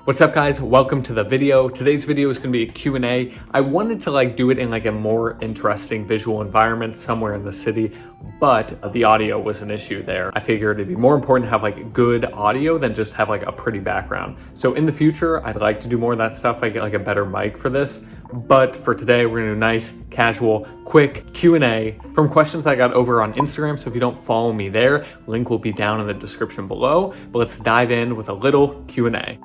What's up guys, welcome to the video. Today's video is gonna be a Q&A. I wanted to do it in a more interesting visual environment somewhere in the city, but the audio was an issue there. I figured it'd be more important to have good audio than just have a pretty background. So in the future, I'd like to do more of that stuff. I get a better mic for this. But for today, we're gonna do a nice, casual, quick Q&A from questions that I got over on Instagram. So if you don't follow me there, link will be down in the description below. But let's dive in with a little Q&A.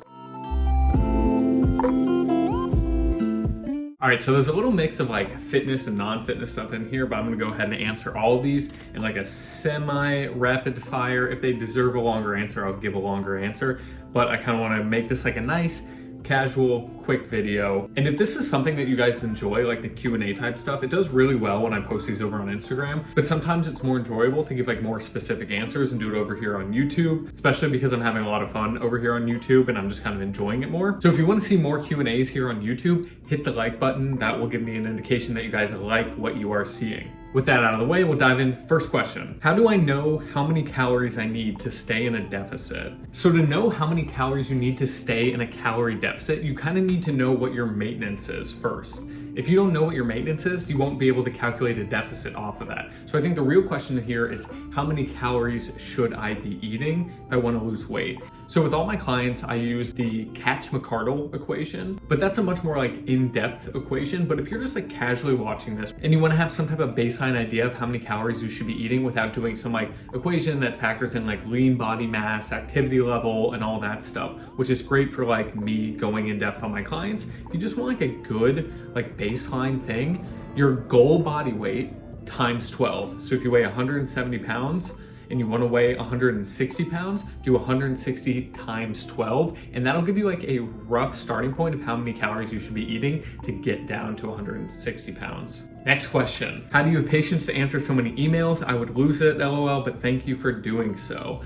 All right, so there's a little mix of fitness and non-fitness stuff in here, but I'm gonna go ahead and answer all of these in a semi-rapid fire. If they deserve a longer answer, I'll give a longer answer, but I kind of wanna make this a nice, casual, quick video. And if this is something that you guys enjoy, the Q&A type stuff, it does really well when I post these over on Instagram, but sometimes it's more enjoyable to give more specific answers and do it over here on YouTube, especially because I'm having a lot of fun over here on YouTube and I'm just kind of enjoying it more. So if you want to see more Q&As here on YouTube, hit the like button. That will give me an indication that you guys like what you are seeing. With that out of the way, we'll dive in. First question. How do I know how many calories I need to stay in a deficit? So to know how many calories you need to stay in a calorie deficit, you kind of need to know what your maintenance is first. If you don't know what your maintenance is, you won't be able to calculate a deficit off of that. So I think the real question here is how many calories should I be eating if I want to lose weight? So with all my clients, I use the Catch-McCardle equation, but that's a much more in-depth equation. But if you're just casually watching this and you want to have some type of baseline idea of how many calories you should be eating without doing some equation that factors in lean body mass, activity level, and all that stuff, which is great for me going in depth on my clients. If you just want a good baseline thing, your goal body weight times 12. So if you weigh 170 pounds, and you want to weigh 160 pounds, do 160 times 12, and that'll give you a rough starting point of how many calories you should be eating to get down to 160 pounds. Next question. How do you have patience to answer so many emails? I would lose it, LOL, but thank you for doing so.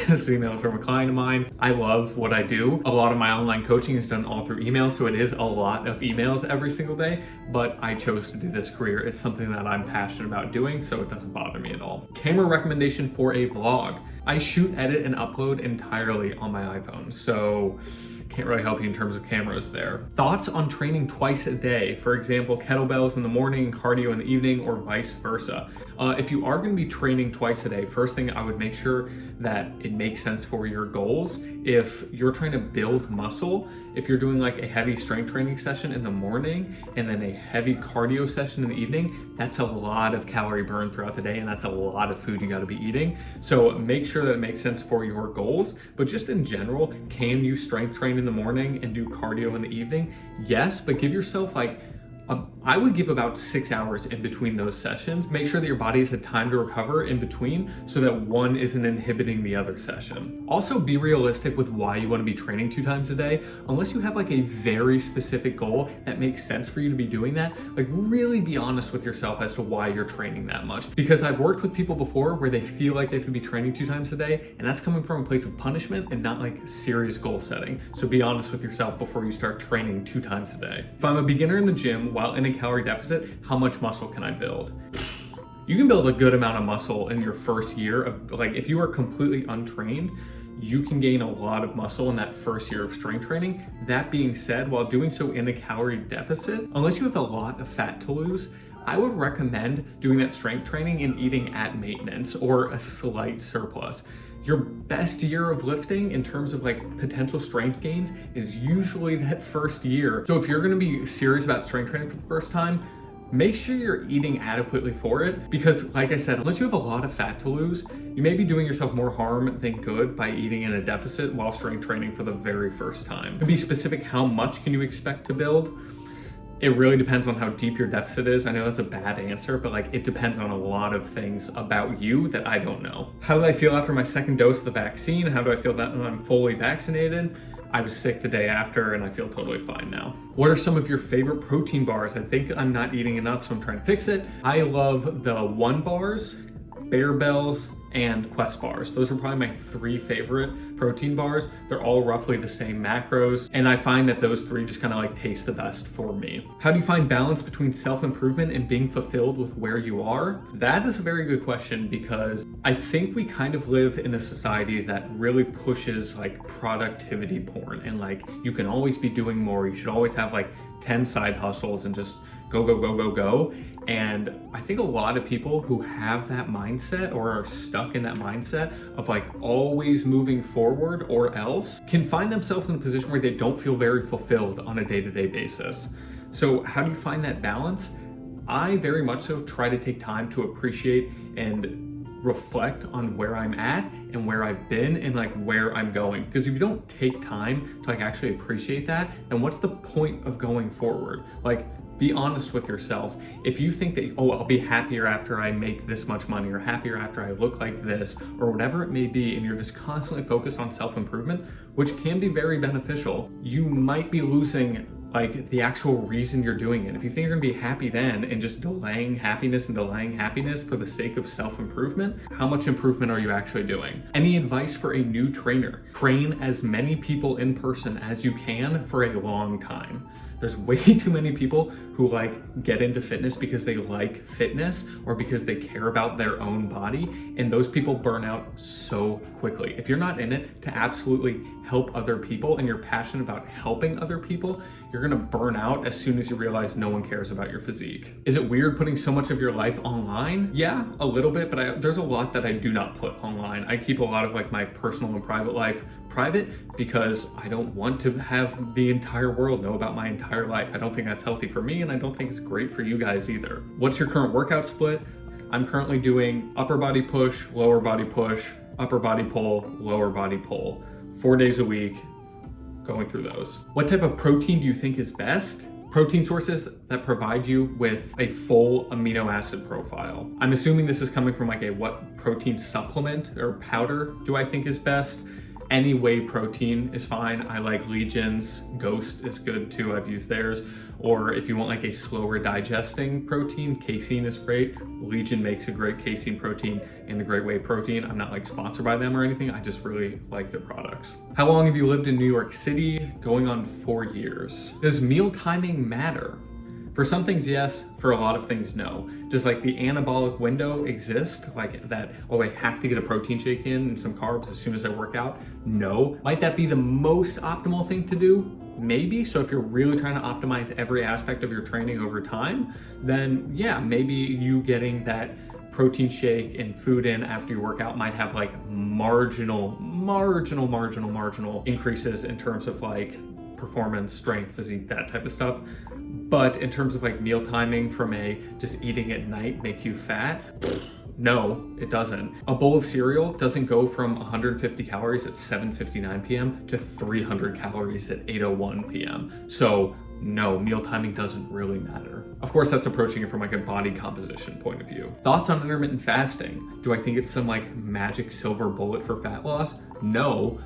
This email is from a client of mine. I love what I do. A lot of my online coaching is done all through email, so it is a lot of emails every single day, but I chose to do this career. It's something that I'm passionate about doing, so it doesn't bother me at all. Camera recommendation for a vlog. I shoot, edit, and upload entirely on my iPhone, so can't really help you in terms of cameras there. Thoughts on training twice a day? For example, kettlebells in the morning, cardio in the evening, or vice versa. If you are going to be training twice a day, first thing I would make sure that it makes sense for your goals. If you're trying to build muscle, if you're doing a heavy strength training session in the morning and then a heavy cardio session in the evening, that's a lot of calorie burn throughout the day and that's a lot of food you got to be eating. So make sure that it makes sense for your goals. But just in general, can you strength train in the morning and do cardio in the evening? Yes, but give yourself I would give about 6 hours in between those sessions. Make sure that your body has had time to recover in between so that one isn't inhibiting the other session. Also, be realistic with why you want to be training 2 times a day. Unless you have a very specific goal that makes sense for you to be doing that, really be honest with yourself as to why you're training that much. Because I've worked with people before where they feel like they could be training 2 times a day, and that's coming from a place of punishment and not serious goal setting. So be honest with yourself before you start training 2 times a day. If I'm a beginner in the gym while in a calorie deficit, how much muscle can I build? You can build a good amount of muscle in your first year of if you are completely untrained, you can gain a lot of muscle in that first year of strength training. That being said, while doing so in a calorie deficit, unless you have a lot of fat to lose, I would recommend doing that strength training and eating at maintenance or a slight surplus. Your best year of lifting in terms of potential strength gains is usually that first year. So if you're gonna be serious about strength training for the first time, make sure you're eating adequately for it, because like I said, unless you have a lot of fat to lose, you may be doing yourself more harm than good by eating in a deficit while strength training for the very first time. To be specific, how much can you expect to build? It really depends on how deep your deficit is. I know that's a bad answer, but it depends on a lot of things about you that I don't know. How do I feel after my second dose of the vaccine? How do I feel that when I'm fully vaccinated? I was sick the day after and I feel totally fine now. What are some of your favorite protein bars? I think I'm not eating enough, so I'm trying to fix it. I love the One bars, Bear Bells, and Quest bars. Those are probably my 3 favorite protein bars. They're all roughly the same macros, and I find that those 3 just kind of taste the best for me. How do you find balance between self-improvement and being fulfilled with where you are? That is a very good question, because I think we kind of live in a society that really pushes like productivity porn and like you can always be doing more. You should always have like 10 side hustles and just go, go, go, go, go. And I think a lot of people who have that mindset or are stuck in that mindset of like always moving forward or else can find themselves in a position where they don't feel very fulfilled on a day-to-day basis. So how do you find that balance? I very much so try to take time to appreciate and reflect on where I'm at and where I've been and like where I'm going. Because if you don't take time to like actually appreciate that, then what's the point of going forward? Like, be honest with yourself. If you think that, oh, I'll be happier after I make this much money or happier after I look like this or whatever it may be, and you're just constantly focused on self-improvement, which can be very beneficial, you might be losing like the actual reason you're doing it. If you think you're gonna be happy then and just delaying happiness for the sake of self-improvement, how much improvement are you actually doing? Any advice for a new trainer? Train as many people in person as you can for a long time. There's way too many people who like get into fitness because they like fitness or because they care about their own body, and those people burn out so quickly. If you're not in it to absolutely help other people and you're passionate about helping other people, you're gonna burn out as soon as you realize no one cares about your physique. Is it weird putting so much of your life online? Yeah, a little bit, but there's a lot that I do not put online. I keep a lot of like my personal and private life private because I don't want to have the entire world know about my entire life. I don't think that's healthy for me, and I don't think it's great for you guys either. What's your current workout split? I'm currently doing upper body push, lower body push, upper body pull, lower body pull, 4 days a week, going through those. What type of protein do you think is best? Protein sources that provide you with a full amino acid profile. I'm assuming this is coming from like a what protein supplement or powder do I think is best? Any whey protein is fine. I like Legion's. Ghost is good too. I've used theirs. Or if you want like a slower digesting protein, casein is great. Legion makes a great casein protein and a great whey protein. I'm not like sponsored by them or anything. I just really like their products. How long have you lived in New York City? Going on 4 years. Does meal timing matter? For some things, yes. For a lot of things, no. Does like the anabolic window exist? Like that, oh, I have to get a protein shake in and some carbs as soon as I work out? No. Might that be the most optimal thing to do? Maybe. So if you're really trying to optimize every aspect of your training over time, then yeah, maybe you getting that protein shake and food in after you work out might have like marginal increases in terms of like performance, strength, physique, that type of stuff. But in terms of like meal timing from a just eating at night make you fat, no, it doesn't. A bowl of cereal doesn't go from 150 calories at 7:59 p.m. to 300 calories at 8:01 p.m. So no, meal timing doesn't really matter. Of course, that's approaching it from like a body composition point of view. Thoughts on intermittent fasting? Do I think it's some like magic silver bullet for fat loss? No.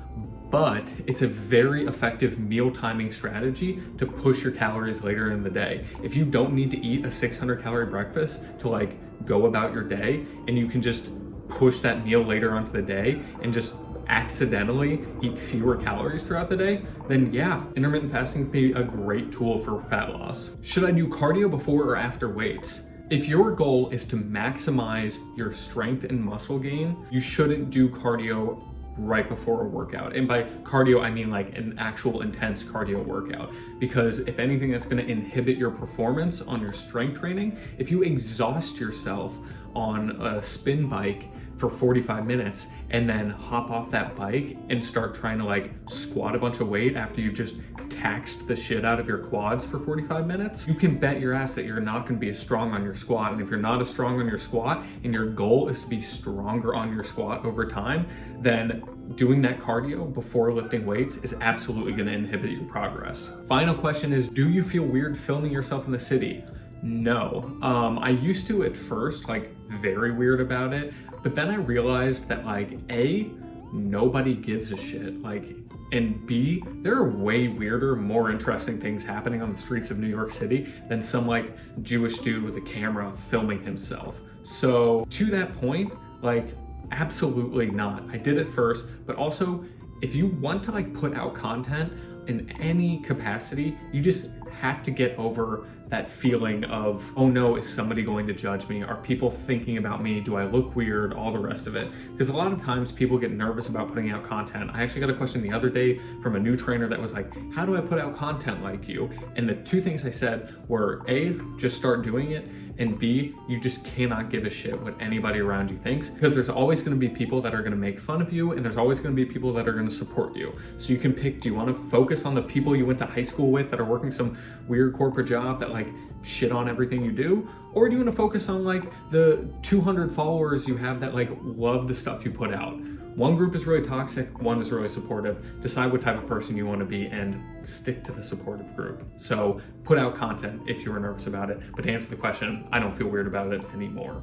But it's a very effective meal timing strategy to push your calories later in the day. If you don't need to eat a 600 calorie breakfast to like go about your day, and you can just push that meal later onto the day and just accidentally eat fewer calories throughout the day, then yeah, intermittent fasting can be a great tool for fat loss. Should I do cardio before or after weights? If your goal is to maximize your strength and muscle gain, you shouldn't do cardio right before a workout. And by cardio, I mean like an actual intense cardio workout. Because if anything, that's going to inhibit your performance on your strength training. If you exhaust yourself on a spin bike for 45 minutes and then hop off that bike and start trying to like squat a bunch of weight after you've just taxed the shit out of your quads for 45 minutes, you can bet your ass that you're not going to be as strong on your squat. And if you're not as strong on your squat and your goal is to be stronger on your squat over time, then doing that cardio before lifting weights is absolutely going to inhibit your progress. Final question is, do you feel weird filming yourself in the city? No. I used to at first, like very weird about it, but then I realized that like A, nobody gives a shit. Like, and B, there are way weirder, more interesting things happening on the streets of New York City than some like Jewish dude with a camera filming himself. So to that point, like absolutely not. I did it first, but also if you want to like put out content in any capacity, you just have to get over that feeling of, oh no, is somebody going to judge me? Are people thinking about me? Do I look weird? All the rest of it. Because a lot of times people get nervous about putting out content. I actually got a question the other day from a new trainer that was like, how do I put out content like you? And the two things I said were A, just start doing it, and B, you just cannot give a shit what anybody around you thinks, because there's always going to be people that are going to make fun of you, and there's always going to be people that are going to support you. So you can pick, do you want to focus on the people you went to high school with that are working some weird corporate job that like shit on everything you do? Or do you want to focus on like the 200 followers you have that like love the stuff you put out? One group is really toxic, one is really supportive. Decide what type of person you want to be and stick to the supportive group. So put out content if you were nervous about it. But to answer the question, I don't feel weird about it anymore.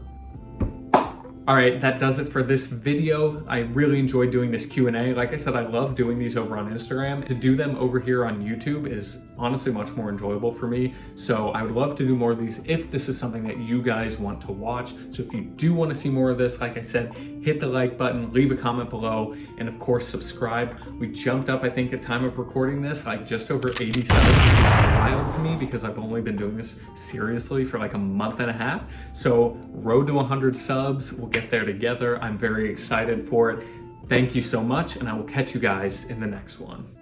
All right, that does it for this video. I really enjoyed doing this Q&A. Like I said, I love doing these over on Instagram. To do them over here on YouTube is honestly much more enjoyable for me. So I would love to do more of these if this is something that you guys want to watch. So if you do want to see more of this, like I said, hit the like button, leave a comment below, and of course, subscribe. We jumped up, I think at time of recording this, like just over 80 subs, which is wild to me because I've only been doing this seriously for like a month and a half. So road to 100 subs, we'll get there together. I'm very excited for it. Thank you so much, and I will catch you guys in the next one.